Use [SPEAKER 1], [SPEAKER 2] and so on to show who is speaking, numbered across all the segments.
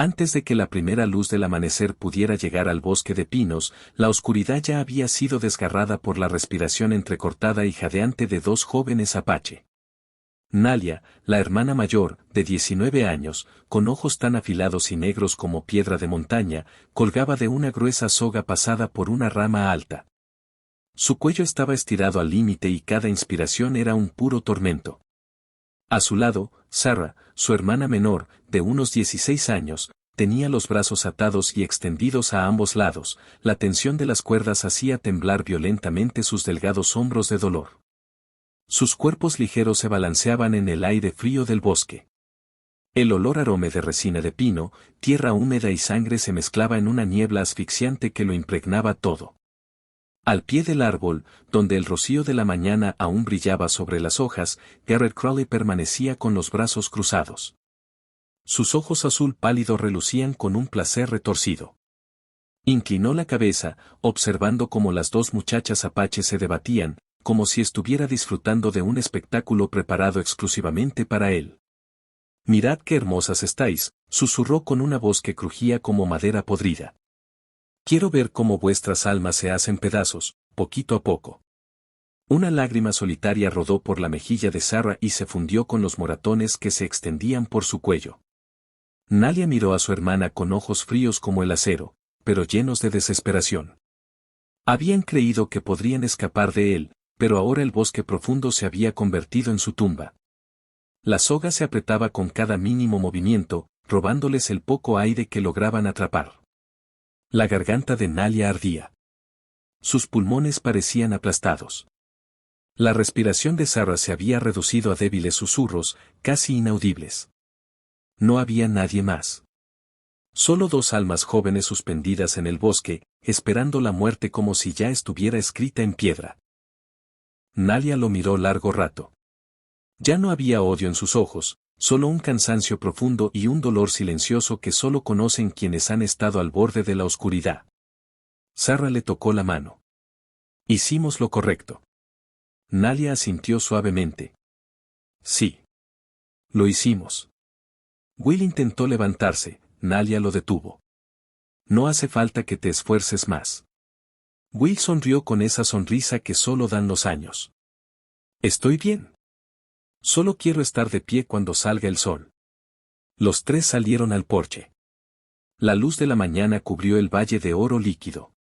[SPEAKER 1] Antes de que la primera luz del amanecer pudiera llegar al bosque de pinos, la oscuridad ya había sido desgarrada por la respiración entrecortada y jadeante de dos jóvenes apache. Nalia, la hermana mayor, de 19 años, con ojos tan afilados y negros como piedra de montaña, colgaba de una gruesa soga pasada por una rama alta. Su cuello estaba estirado al límite y cada inspiración era un puro tormento. A su lado, Sarah, su hermana menor, de unos 16 años, tenía los brazos atados y extendidos a ambos lados, la tensión de las cuerdas hacía temblar violentamente sus delgados hombros de dolor. Sus cuerpos ligeros se balanceaban en el aire frío del bosque. El olor arome de resina de pino, tierra húmeda y sangre se mezclaba en una niebla asfixiante que lo impregnaba todo. Al pie del árbol, donde el rocío de la mañana aún brillaba sobre las hojas, Garrett Crowley permanecía con los brazos cruzados. Sus ojos azul pálido relucían con un placer retorcido. Inclinó la cabeza, observando cómo las dos muchachas apaches se debatían, como si estuviera disfrutando de un espectáculo preparado exclusivamente para él. «Mirad qué hermosas estáis», susurró con una voz que crujía como madera podrida. «Quiero ver cómo vuestras almas se hacen pedazos, poquito a poco». Una lágrima solitaria rodó por la mejilla de Sarah y se fundió con los moratones que se extendían por su cuello. Nalia miró a su hermana con ojos fríos como el acero, pero llenos de desesperación. Habían creído que podrían escapar de él, pero ahora el bosque profundo se había convertido en su tumba. La soga se apretaba con cada mínimo movimiento, robándoles el poco aire que lograban atrapar. La garganta de Nalia ardía. Sus pulmones parecían aplastados. La respiración de Sarah se había reducido a débiles susurros, casi inaudibles. No había nadie más. Solo dos almas jóvenes suspendidas en el bosque, esperando la muerte como si ya estuviera escrita en piedra. Nalia lo miró largo rato. Ya no había odio en sus ojos, solo un cansancio profundo y un dolor silencioso que solo conocen quienes han estado al borde de la oscuridad. Sarah le tocó la mano. «Hicimos lo correcto». Nalia asintió suavemente. «Sí. Lo hicimos». Will intentó levantarse, Nalia lo detuvo. «No hace falta que te esfuerces más». Will sonrió con esa sonrisa que solo dan los años. «Estoy bien. Solo quiero estar de pie cuando salga el sol». Los tres salieron al porche. La luz de la mañana cubrió el valle de oro líquido.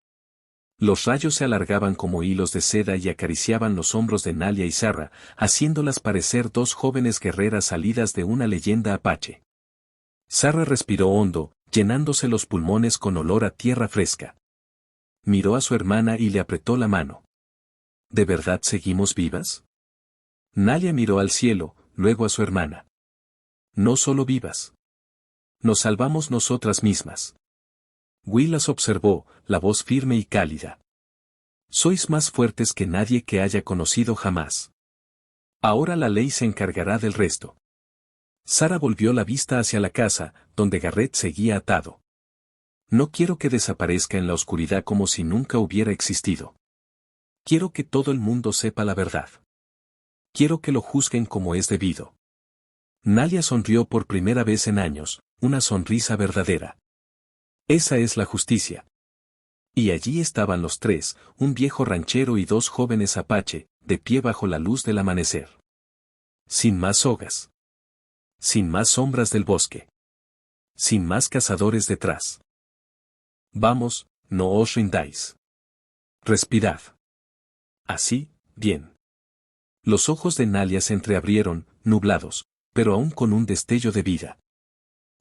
[SPEAKER 1] Los rayos se alargaban como hilos de seda y acariciaban los hombros de Nalia y Sarah, haciéndolas parecer dos jóvenes guerreras salidas de una leyenda apache. Sarah respiró hondo, llenándose los pulmones con olor a tierra fresca. Miró a su hermana y le apretó la mano. ¿De verdad seguimos vivas? Nalia miró al cielo, luego a su hermana. No solo vivas. Nos salvamos nosotras mismas. Will las observó, la voz firme y cálida. Sois más fuertes que nadie que haya conocido jamás. Ahora la ley se encargará del resto. Sarah volvió la vista hacia la casa, donde Garrett seguía atado. No quiero que desaparezca en la oscuridad como si nunca hubiera existido. Quiero que todo el mundo sepa la verdad. Quiero que lo juzguen como es debido. Nalia sonrió por primera vez en años, una sonrisa verdadera. Esa es la justicia. Y allí estaban los tres, un viejo ranchero y dos jóvenes apache, de pie bajo la luz del amanecer. Sin más sogas. Sin más sombras del bosque. Sin más cazadores detrás. Vamos, no os rindáis. Respirad. Así, bien. Los ojos de Nalia se entreabrieron, nublados, pero aún con un destello de vida.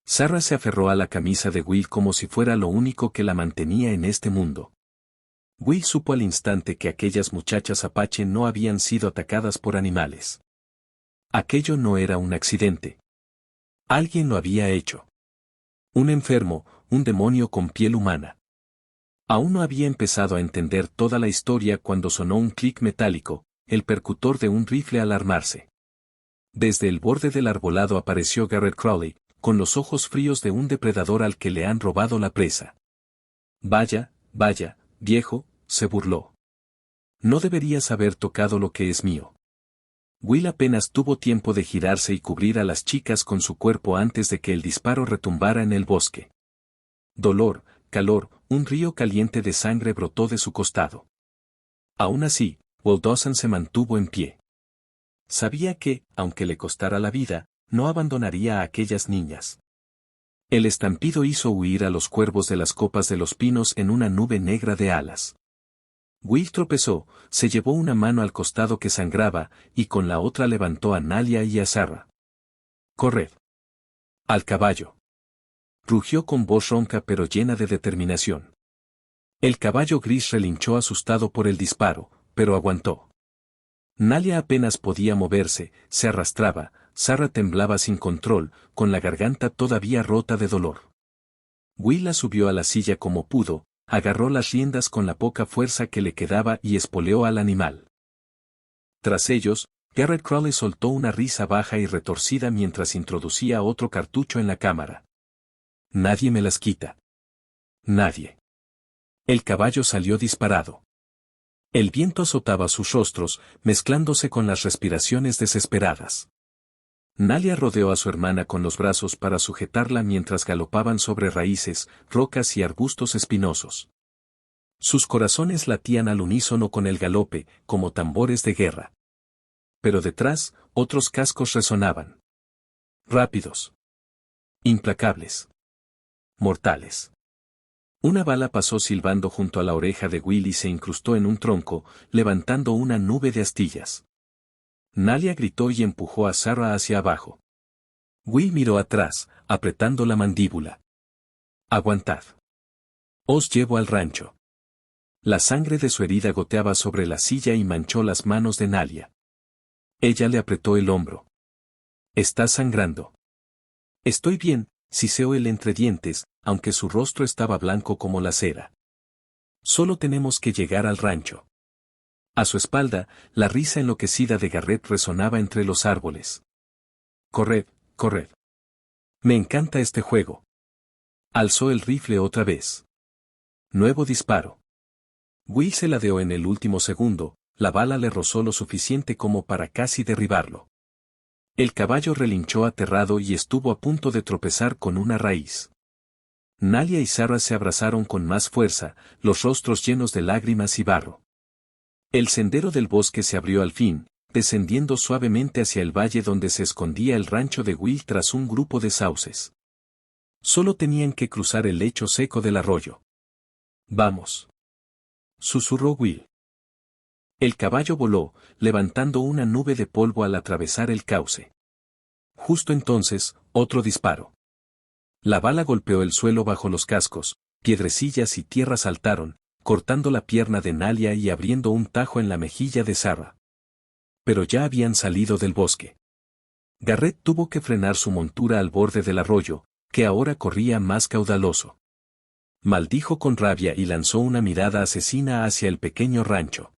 [SPEAKER 1] Sarah se aferró a la camisa de Will como si fuera lo único que la mantenía en este mundo. Will supo al instante que aquellas muchachas apache no habían sido atacadas por animales. Aquello no era un accidente. Alguien lo había hecho. Un enfermo, un demonio con piel humana. Aún no había empezado a entender toda la historia cuando sonó un clic metálico, el percutor de un rifle al armarse. Desde el borde del arbolado apareció Garrett Crowley, con los ojos fríos de un depredador al que le han robado la presa. Vaya, vaya, viejo, se burló. No deberías haber tocado lo que es mío. Will apenas tuvo tiempo de girarse y cubrir a las chicas con su cuerpo antes de que el disparo retumbara en el bosque. Dolor, calor, un río caliente de sangre brotó de su costado. Aún así, Will Dawson se mantuvo en pie. Sabía que, aunque le costara la vida, no abandonaría a aquellas niñas. El estampido hizo huir a los cuervos de las copas de los pinos en una nube negra de alas. Will tropezó, se llevó una mano al costado que sangraba, y con la otra levantó a Nalia y a Sarah. «¡Corred! ¡Al caballo!», rugió con voz ronca pero llena de determinación. El caballo gris relinchó asustado por el disparo, pero aguantó. Nalia apenas podía moverse, se arrastraba, Sarah temblaba sin control, con la garganta todavía rota de dolor. Will la subió a la silla como pudo, agarró las riendas con la poca fuerza que le quedaba y espoleó al animal. Tras ellos, Garrett Crowley soltó una risa baja y retorcida mientras introducía otro cartucho en la cámara. «Nadie me las quita. Nadie». El caballo salió disparado. El viento azotaba sus rostros, mezclándose con las respiraciones desesperadas. Nalia rodeó a su hermana con los brazos para sujetarla mientras galopaban sobre raíces, rocas y arbustos espinosos. Sus corazones latían al unísono con el galope, como tambores de guerra. Pero detrás, otros cascos resonaban. Rápidos. Implacables. Mortales. Una bala pasó silbando junto a la oreja de Will y se incrustó en un tronco, levantando una nube de astillas. Nalia gritó y empujó a Sarah hacia abajo. Will miró atrás, apretando la mandíbula. «Aguantad. Os llevo al rancho». La sangre de su herida goteaba sobre la silla y manchó las manos de Nalia. Ella le apretó el hombro. «Está sangrando». «Estoy bien», siseó él entre dientes, aunque su rostro estaba blanco como la cera. «Solo tenemos que llegar al rancho». A su espalda, la risa enloquecida de Garrett resonaba entre los árboles. «Corred, corred. Me encanta este juego». Alzó el rifle otra vez. Nuevo disparo. Will se ladeó en el último segundo, la bala le rozó lo suficiente como para casi derribarlo. El caballo relinchó aterrado y estuvo a punto de tropezar con una raíz. Nalia y Sarah se abrazaron con más fuerza, los rostros llenos de lágrimas y barro. El sendero del bosque se abrió al fin, descendiendo suavemente hacia el valle donde se escondía el rancho de Will tras un grupo de sauces. Solo tenían que cruzar el lecho seco del arroyo. «Vamos», susurró Will. El caballo voló, levantando una nube de polvo al atravesar el cauce. Justo entonces, otro disparo. La bala golpeó el suelo bajo los cascos, piedrecillas y tierra saltaron, cortando la pierna de Nalia y abriendo un tajo en la mejilla de Sarah. Pero ya habían salido del bosque. Garrett tuvo que frenar su montura al borde del arroyo, que ahora corría más caudaloso. Maldijo con rabia y lanzó una mirada asesina hacia el pequeño rancho.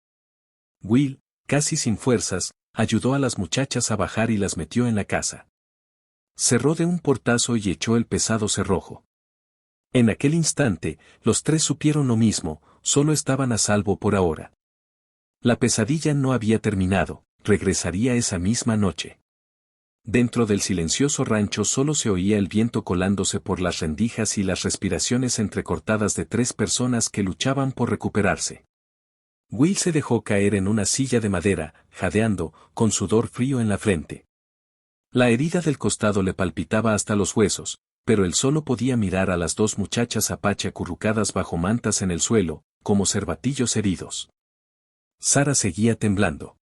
[SPEAKER 1] Will, casi sin fuerzas, ayudó a las muchachas a bajar y las metió en la casa. Cerró de un portazo y echó el pesado cerrojo. En aquel instante, los tres supieron lo mismo, solo estaban a salvo por ahora. La pesadilla no había terminado, regresaría esa misma noche. Dentro del silencioso rancho solo se oía el viento colándose por las rendijas y las respiraciones entrecortadas de tres personas que luchaban por recuperarse. Will se dejó caer en una silla de madera, jadeando, con sudor frío en la frente. La herida del costado le palpitaba hasta los huesos, pero él solo podía mirar a las dos muchachas apache acurrucadas bajo mantas en el suelo, como cervatillos heridos. Sarah seguía temblando.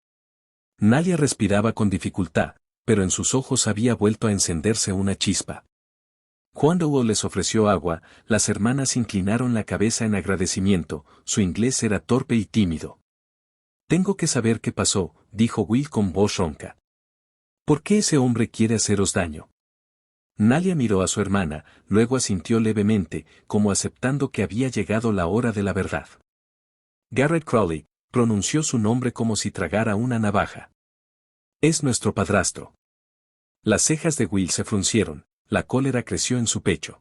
[SPEAKER 1] Nalia respiraba con dificultad, pero en sus ojos había vuelto a encenderse una chispa. Cuando Will les ofreció agua, las hermanas inclinaron la cabeza en agradecimiento, su inglés era torpe y tímido. «Tengo que saber qué pasó», dijo Will con voz ronca. «¿Por qué ese hombre quiere haceros daño?» Nalia miró a su hermana, luego asintió levemente, como aceptando que había llegado la hora de la verdad. Garrett Crowley pronunció su nombre como si tragara una navaja. «Es nuestro padrastro». Las cejas de Will se fruncieron, la cólera creció en su pecho.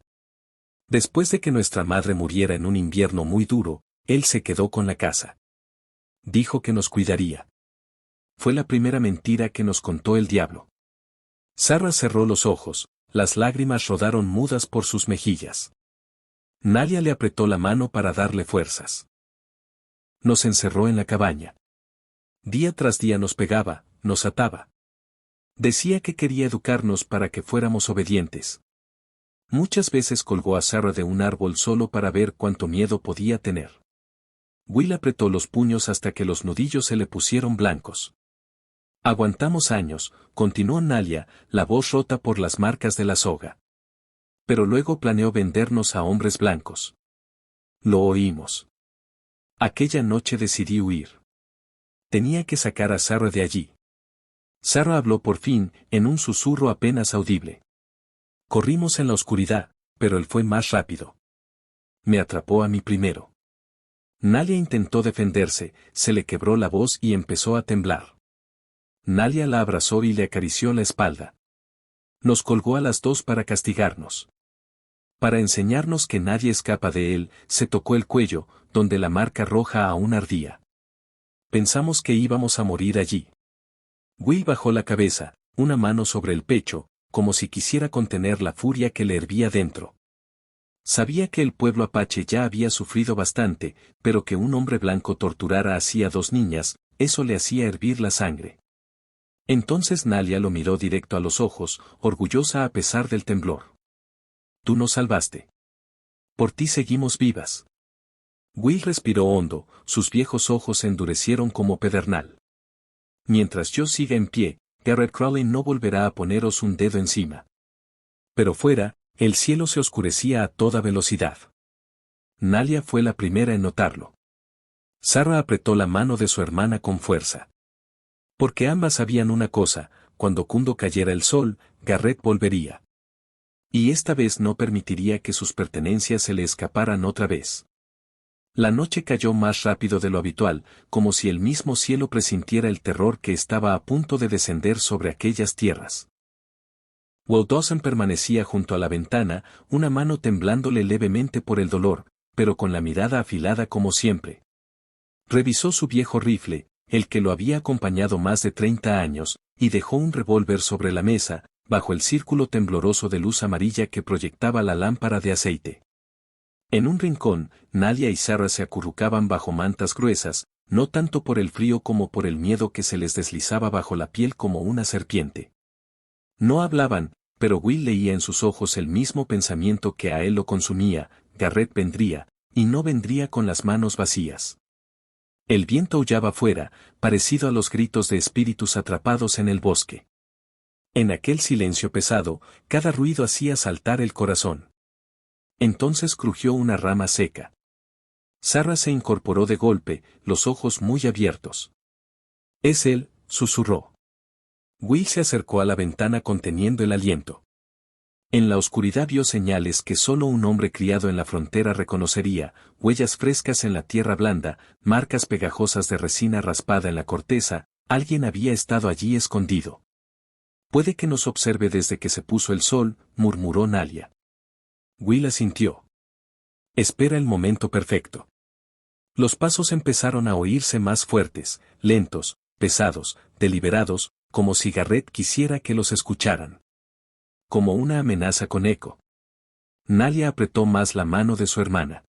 [SPEAKER 1] Después de que nuestra madre muriera en un invierno muy duro, él se quedó con la casa. Dijo que nos cuidaría. Fue la primera mentira que nos contó el diablo. Sarah cerró los ojos, las lágrimas rodaron mudas por sus mejillas. Nalia le apretó la mano para darle fuerzas. Nos encerró en la cabaña. Día tras día nos pegaba, nos ataba. Decía que quería educarnos para que fuéramos obedientes. Muchas veces colgó a Sarah de un árbol solo para ver cuánto miedo podía tener. Will apretó los puños hasta que los nudillos se le pusieron blancos. Aguantamos años, continuó Nalia, la voz rota por las marcas de la soga. Pero luego planeó vendernos a hombres blancos. Lo oímos. Aquella noche decidí huir. Tenía que sacar a Sarah de allí. Sarah habló por fin, en un susurro apenas audible. Corrimos en la oscuridad, pero él fue más rápido. Me atrapó a mí primero. Nalia intentó defenderse, se le quebró la voz y empezó a temblar. Nalia la abrazó y le acarició la espalda. Nos colgó a las dos para castigarnos. Para enseñarnos que nadie escapa de él, se tocó el cuello, donde la marca roja aún ardía. Pensamos que íbamos a morir allí. Will bajó la cabeza, una mano sobre el pecho, como si quisiera contener la furia que le hervía dentro. Sabía que el pueblo apache ya había sufrido bastante, pero que un hombre blanco torturara así a dos niñas, eso le hacía hervir la sangre. Entonces Nalia lo miró directo a los ojos, orgullosa a pesar del temblor. Tú nos salvaste. Por ti seguimos vivas. Will respiró hondo, sus viejos ojos se endurecieron como pedernal. Mientras yo siga en pie, Garrett Crowley no volverá a poneros un dedo encima. Pero fuera, el cielo se oscurecía a toda velocidad. Nalia fue la primera en notarlo. Sarah apretó la mano de su hermana con fuerza. Porque ambas sabían una cosa, cuando cuando cayera el sol, Garrett volvería. Y esta vez no permitiría que sus pertenencias se le escaparan otra vez. La noche cayó más rápido de lo habitual, como si el mismo cielo presintiera el terror que estaba a punto de descender sobre aquellas tierras. Will Dawson permanecía junto a la ventana, una mano temblándole levemente por el dolor, pero con la mirada afilada como siempre. Revisó su viejo rifle, el que lo había acompañado más de 30 años, y dejó un revólver sobre la mesa, bajo el círculo tembloroso de luz amarilla que proyectaba la lámpara de aceite. En un rincón, Nalia y Sarah se acurrucaban bajo mantas gruesas, no tanto por el frío como por el miedo que se les deslizaba bajo la piel como una serpiente. No hablaban, pero Will leía en sus ojos el mismo pensamiento que a él lo consumía: Garrett vendría, y no vendría con las manos vacías. El viento aullaba fuera, parecido a los gritos de espíritus atrapados en el bosque. En aquel silencio pesado, cada ruido hacía saltar el corazón. Entonces crujió una rama seca. Sarah se incorporó de golpe, los ojos muy abiertos. «Es él», susurró. Will se acercó a la ventana conteniendo el aliento. En la oscuridad vio señales que solo un hombre criado en la frontera reconocería: huellas frescas en la tierra blanda, marcas pegajosas de resina raspada en la corteza. Alguien había estado allí escondido. «Puede que nos observe desde que se puso el sol», murmuró Nalia. Will asintió. «Espera el momento perfecto». Los pasos empezaron a oírse más fuertes, lentos, pesados, deliberados, como si Garrett quisiera que los escucharan. Como una amenaza con eco. Nalia apretó más la mano de su hermana.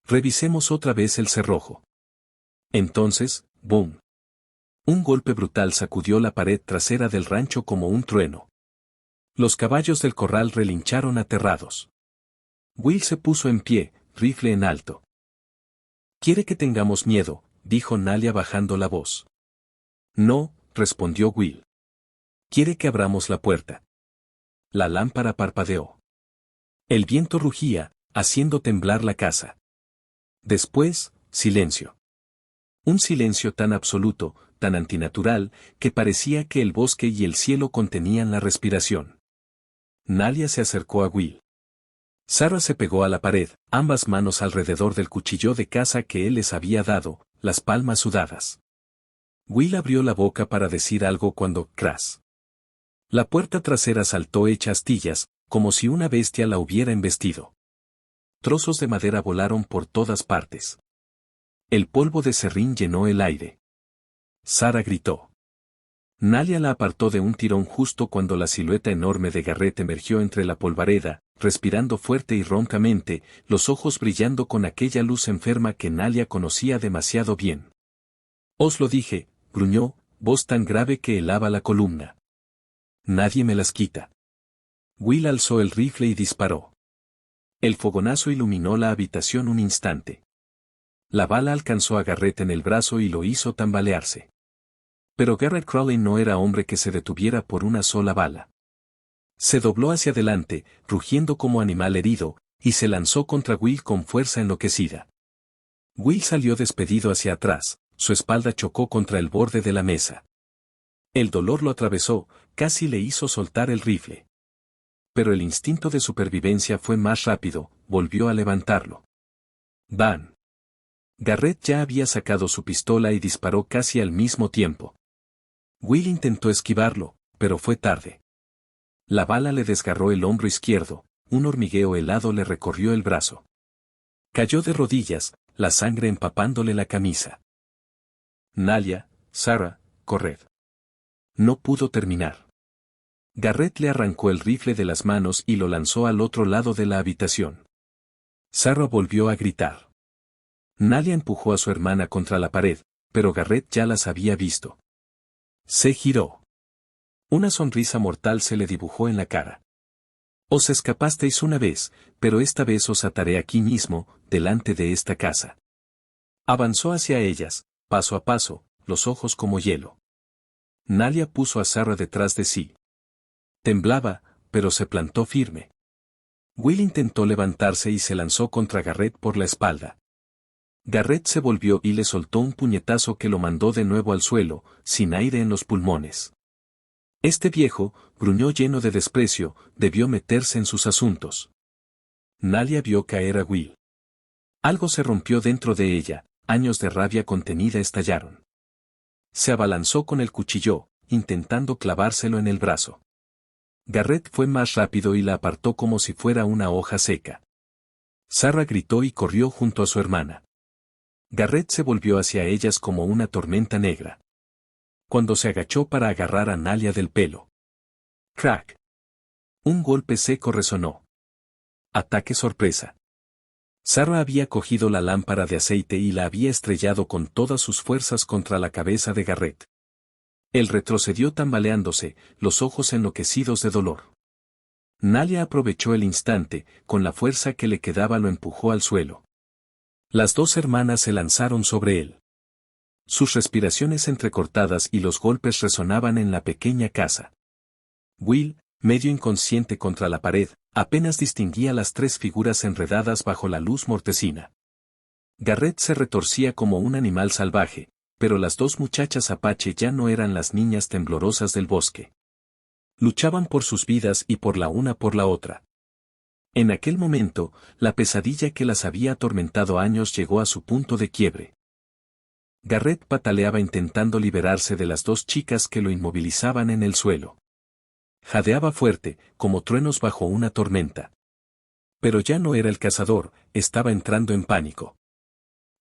[SPEAKER 1] «Revisemos otra vez el cerrojo». Entonces, ¡boom! Un golpe brutal sacudió la pared trasera del rancho como un trueno. Los caballos del corral relincharon aterrados. Will se puso en pie, rifle en alto. «¿Quiere que tengamos miedo?», dijo Nalia bajando la voz. «No», respondió Will. «¿Quiere que abramos la puerta?». La lámpara parpadeó. El viento rugía, haciendo temblar la casa. Después, silencio. Un silencio tan absoluto, tan antinatural, que parecía que el bosque y el cielo contenían la respiración. Nalia se acercó a Will. Sarah se pegó a la pared, ambas manos alrededor del cuchillo de caza que él les había dado, las palmas sudadas. Will abrió la boca para decir algo cuando, cras. La puerta trasera saltó hecha astillas, como si una bestia la hubiera embestido. Trozos de madera volaron por todas partes. El polvo de serrín llenó el aire. Sarah gritó. Nalia la apartó de un tirón justo cuando la silueta enorme de Garrett emergió entre la polvareda, respirando fuerte y roncamente, los ojos brillando con aquella luz enferma que Nalia conocía demasiado bien. «Os lo dije», gruñó, voz tan grave que helaba la columna. «Nadie me las quita». Will alzó el rifle y disparó. El fogonazo iluminó la habitación un instante. La bala alcanzó a Garrett en el brazo y lo hizo tambalearse. Pero Garrett Crowley no era hombre que se detuviera por una sola bala. Se dobló hacia adelante, rugiendo como animal herido, y se lanzó contra Will con fuerza enloquecida. Will salió despedido hacia atrás, su espalda chocó contra el borde de la mesa. El dolor lo atravesó, casi le hizo soltar el rifle. Pero el instinto de supervivencia fue más rápido, volvió a levantarlo. ¡Bam! Garrett ya había sacado su pistola y disparó casi al mismo tiempo. Will intentó esquivarlo, pero fue tarde. La bala le desgarró el hombro izquierdo, un hormigueo helado le recorrió el brazo. Cayó de rodillas, la sangre empapándole la camisa. Nalia, Sarah, corred. No pudo terminar. Garrett le arrancó el rifle de las manos y lo lanzó al otro lado de la habitación. Sarah volvió a gritar. Nalia empujó a su hermana contra la pared, pero Garrett ya las había visto. Se giró. Una sonrisa mortal se le dibujó en la cara. Os escapasteis una vez, pero esta vez os ataré aquí mismo, delante de esta casa. Avanzó hacia ellas, paso a paso, los ojos como hielo. Nalia puso a Sarah detrás de sí. Temblaba, pero se plantó firme. Will intentó levantarse y se lanzó contra Garrett por la espalda. Garrett se volvió y le soltó un puñetazo que lo mandó de nuevo al suelo, sin aire en los pulmones. Este viejo, gruñó lleno de desprecio, debió meterse en sus asuntos. Nalia vio caer a Will. Algo se rompió dentro de ella, años de rabia contenida estallaron. Se abalanzó con el cuchillo, intentando clavárselo en el brazo. Garrett fue más rápido y la apartó como si fuera una hoja seca. Sarah gritó y corrió junto a su hermana. Garrett se volvió hacia ellas como una tormenta negra. Cuando se agachó para agarrar a Nalia del pelo. ¡Crack! Un golpe seco resonó. Ataque sorpresa. Sarah había cogido la lámpara de aceite y la había estrellado con todas sus fuerzas contra la cabeza de Garrett. Él retrocedió tambaleándose, los ojos enloquecidos de dolor. Nalia aprovechó el instante, con la fuerza que le quedaba lo empujó al suelo. Las dos hermanas se lanzaron sobre él. Sus respiraciones entrecortadas y los golpes resonaban en la pequeña casa. Will, medio inconsciente contra la pared, apenas distinguía las tres figuras enredadas bajo la luz mortecina. Garrett se retorcía como un animal salvaje, pero las dos muchachas apache ya no eran las niñas temblorosas del bosque. Luchaban por sus vidas y por la una por la otra. En aquel momento, la pesadilla que las había atormentado años llegó a su punto de quiebre. Garrett pataleaba intentando liberarse de las dos chicas que lo inmovilizaban en el suelo. Jadeaba fuerte, como truenos bajo una tormenta. Pero ya no era el cazador, estaba entrando en pánico.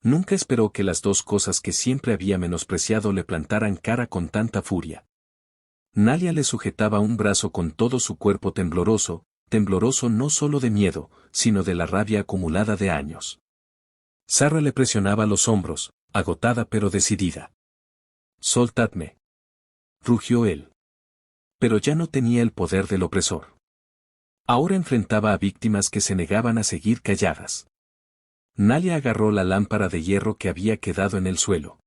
[SPEAKER 1] Nunca esperó que las dos cosas que siempre había menospreciado le plantaran cara con tanta furia. Nalia le sujetaba un brazo con todo su cuerpo tembloroso no solo de miedo, sino de la rabia acumulada de años. Sarah le presionaba los hombros, agotada pero decidida. «Soltadme», rugió él. Pero ya no tenía el poder del opresor. Ahora enfrentaba a víctimas que se negaban a seguir calladas. Nalia agarró la lámpara de hierro que había quedado en el suelo.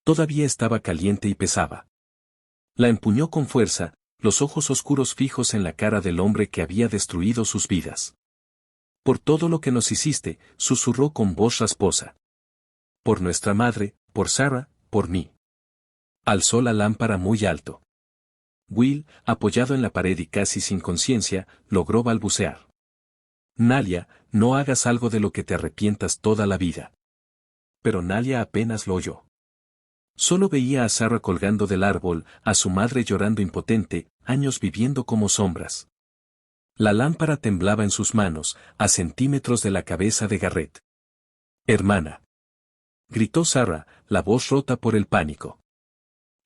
[SPEAKER 1] Todavía estaba caliente y pesaba. La empuñó con fuerza, los ojos oscuros fijos en la cara del hombre que había destruido sus vidas. «Por todo lo que nos hiciste», susurró con voz rasposa. «Por nuestra madre, por Sarah, por mí». Alzó la lámpara muy alto. Will, apoyado en la pared y casi sin conciencia, logró balbucear. «Nalia, no hagas algo de lo que te arrepientas toda la vida». Pero Nalia apenas lo oyó. Solo veía a Sarah colgando del árbol, a su madre llorando impotente, años viviendo como sombras. La lámpara temblaba en sus manos, a centímetros de la cabeza de Garrett. «Hermana», gritó Sarah, la voz rota por el pánico.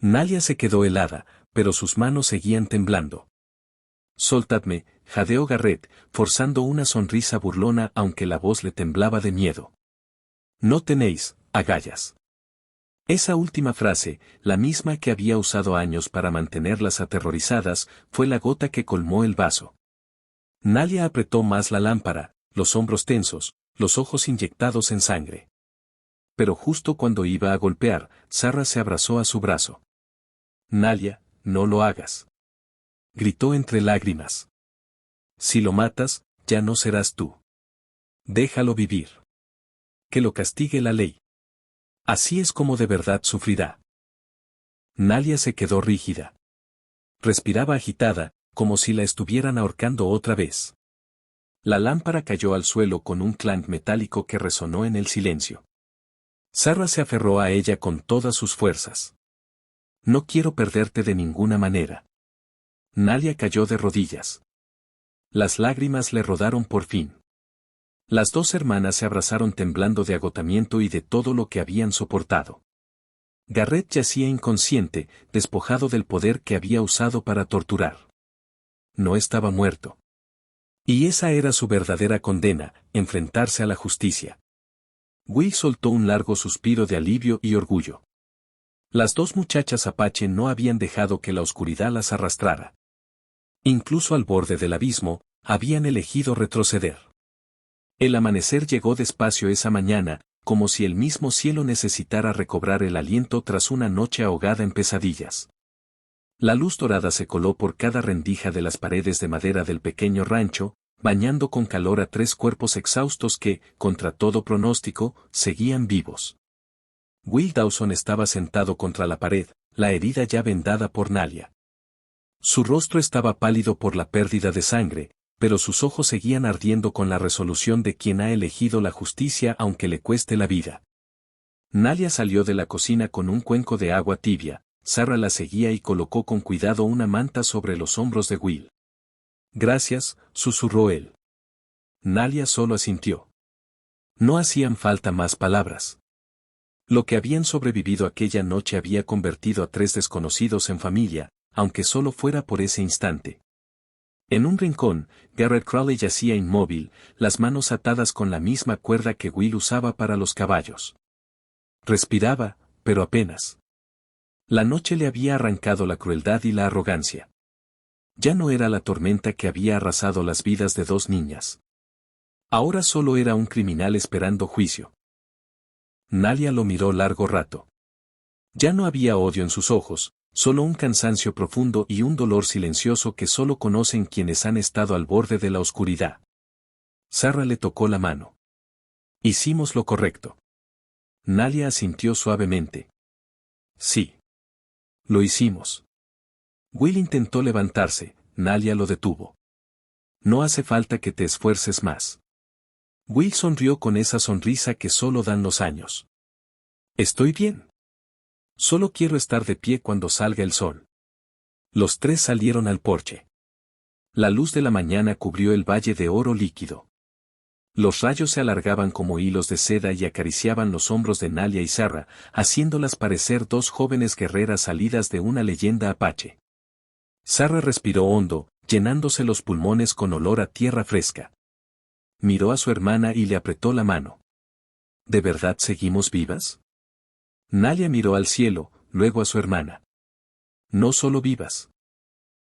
[SPEAKER 1] Nalia se quedó helada, pero sus manos seguían temblando. Soltadme, jadeó Garrett, forzando una sonrisa burlona aunque la voz le temblaba de miedo. No tenéis, agallas. Esa última frase, la misma que había usado años para mantenerlas aterrorizadas, fue la gota que colmó el vaso. Nalia apretó más la lámpara, los hombros tensos, los ojos inyectados en sangre. Pero justo cuando iba a golpear, Sarah se abrazó a su brazo. Nalia, no lo hagas. Gritó entre lágrimas. Si lo matas, ya no serás tú. Déjalo vivir. Que lo castigue la ley. Así es como de verdad sufrirá. Nalia se quedó rígida. Respiraba agitada, como si la estuvieran ahorcando otra vez. La lámpara cayó al suelo con un clank metálico que resonó en el silencio. Sarah se aferró a ella con todas sus fuerzas. No quiero perderte de ninguna manera. Nalia cayó de rodillas. Las lágrimas le rodaron por fin. Las dos hermanas se abrazaron temblando de agotamiento y de todo lo que habían soportado. Garrett yacía inconsciente, despojado del poder que había usado para torturar. No estaba muerto. Y esa era su verdadera condena, enfrentarse a la justicia. Will soltó un largo suspiro de alivio y orgullo. Las dos muchachas apache no habían dejado que la oscuridad las arrastrara. Incluso al borde del abismo, habían elegido retroceder. El amanecer llegó despacio esa mañana, como si el mismo cielo necesitara recobrar el aliento tras una noche ahogada en pesadillas. La luz dorada se coló por cada rendija de las paredes de madera del pequeño rancho, bañando con calor a tres cuerpos exhaustos que, contra todo pronóstico, seguían vivos. Will Dawson estaba sentado contra la pared, la herida ya vendada por Nalia. Su rostro estaba pálido por la pérdida de sangre, pero sus ojos seguían ardiendo con la resolución de quien ha elegido la justicia aunque le cueste la vida. Nalia salió de la cocina con un cuenco de agua tibia, Sarah la seguía y colocó con cuidado una manta sobre los hombros de Will. Gracias, susurró él. Nalia solo asintió. No hacían falta más palabras. Lo que habían sobrevivido aquella noche había convertido a tres desconocidos en familia, aunque solo fuera por ese instante. En un rincón, Garrett Crowley yacía inmóvil, las manos atadas con la misma cuerda que Will usaba para los caballos. Respiraba, pero apenas. La noche le había arrancado la crueldad y la arrogancia. Ya no era la tormenta que había arrasado las vidas de dos niñas. Ahora solo era un criminal esperando juicio. Nalia lo miró largo rato. Ya no había odio en sus ojos, solo un cansancio profundo y un dolor silencioso que solo conocen quienes han estado al borde de la oscuridad. Sarah le tocó la mano. Hicimos lo correcto. Nalia asintió suavemente. Sí. Lo hicimos. Will intentó levantarse, Nalia lo detuvo. No hace falta que te esfuerces más. Will sonrió con esa sonrisa que solo dan los años. Estoy bien. Solo quiero estar de pie cuando salga el sol. Los tres salieron al porche. La luz de la mañana cubrió el valle de oro líquido. Los rayos se alargaban como hilos de seda y acariciaban los hombros de Nalia y Sarah, haciéndolas parecer dos jóvenes guerreras salidas de una leyenda apache. Sarah respiró hondo, llenándose los pulmones con olor a tierra fresca. Miró a su hermana y le apretó la mano. ¿De verdad seguimos vivas? Nalia miró al cielo, luego a su hermana. No solo vivas.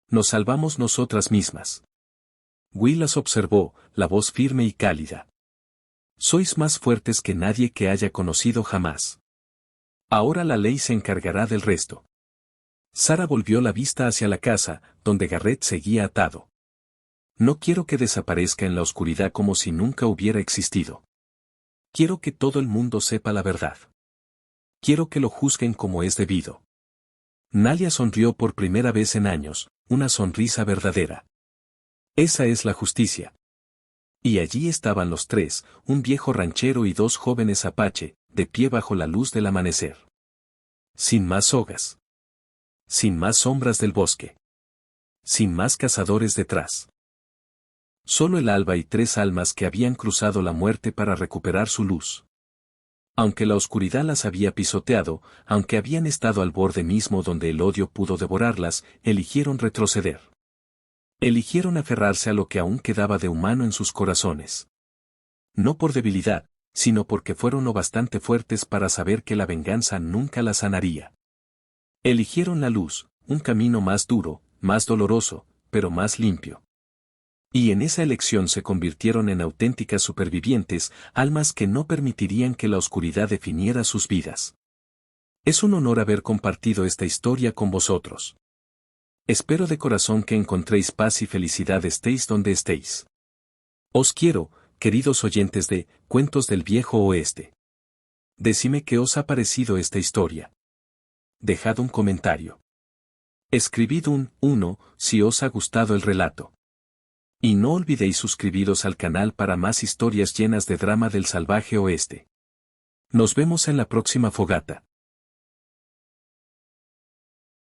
[SPEAKER 1] Nos salvamos nosotras mismas. Will las observó, la voz firme y cálida. Sois más fuertes que nadie que haya conocido jamás. Ahora la ley se encargará del resto. Sarah volvió la vista hacia la casa, donde Garrett seguía atado. No quiero que desaparezca en la oscuridad como si nunca hubiera existido. Quiero que todo el mundo sepa la verdad. Quiero que lo juzguen como es debido. Nalia sonrió por primera vez en años, una sonrisa verdadera. Esa es la justicia. Y allí estaban los tres, un viejo ranchero y dos jóvenes apache, de pie bajo la luz del amanecer. Sin más sogas. Sin más sombras del bosque. Sin más cazadores detrás. Solo el alba y tres almas que habían cruzado la muerte para recuperar su luz. Aunque la oscuridad las había pisoteado, aunque habían estado al borde mismo donde el odio pudo devorarlas, eligieron retroceder. Eligieron aferrarse a lo que aún quedaba de humano en sus corazones. No por debilidad, sino porque fueron lo bastante fuertes para saber que la venganza nunca las sanaría. Eligieron la luz, un camino más duro, más doloroso, pero más limpio. Y en esa elección se convirtieron en auténticas supervivientes, almas que no permitirían que la oscuridad definiera sus vidas. Es un honor haber compartido esta historia con vosotros. Espero de corazón que encontréis paz y felicidad estéis donde estéis. Os quiero, queridos oyentes de Cuentos del Viejo Oeste. Decidme qué os ha parecido esta historia. Dejad un comentario. Escribid un 1 si os ha gustado el relato. Y no olvidéis suscribiros al canal para más historias llenas de drama del salvaje oeste. Nos vemos en la próxima fogata.